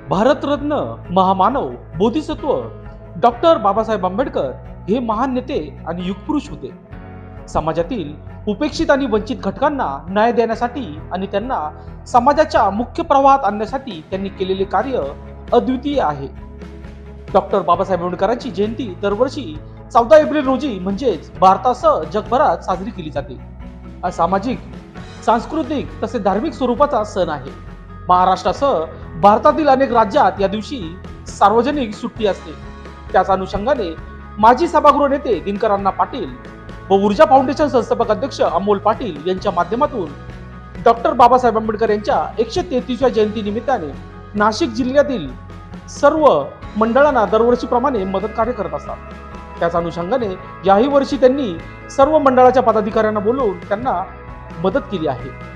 भारतरत्न महामानव बोधिसत्व डॉक्टर बाबासाहेब आंबेडकर हे महान नेते आणि युगपुरुष होते. समाजातील उपेक्षित आणि वंचित घटकांना न्याय देण्यासाठी आणि त्यांना समाजाच्या मुख्य प्रवाहात आणण्यासाठी त्यांनी केलेले कार्य अद्वितीय आहे. डॉक्टर बाबासाहेब आंबेडकरांची जयंती दरवर्षी 14 एप्रिल रोजी म्हणजेच भारतासह जगभरात साजरी केली जाते. हा सामाजिक, सांस्कृतिक तसेच धार्मिक स्वरूपाचा सण आहे. महाराष्ट्रासह भारतातील अनेक राज्यात या दिवशी सार्वजनिक सुट्टी असते. त्याच अनुषंगाने माजी सभागृह नेते दिनकर अण्णा पाटील व ऊर्जा फाउंडेशन संस्थापक अध्यक्ष अमोल पाटील यांच्या माध्यमातून डॉक्टर बाबासाहेब आंबेडकर यांच्या 133व्या जयंती निमित्ताने नाशिक जिल्ह्यातील सर्व मंडळांना दरवर्षीप्रमाणे मदत कार्य करत असतात. त्याच अनुषंगाने याही वर्षी त्यांनी सर्व मंडळाच्या पदाधिकाऱ्यांना बोलवून त्यांना मदत केली आहे.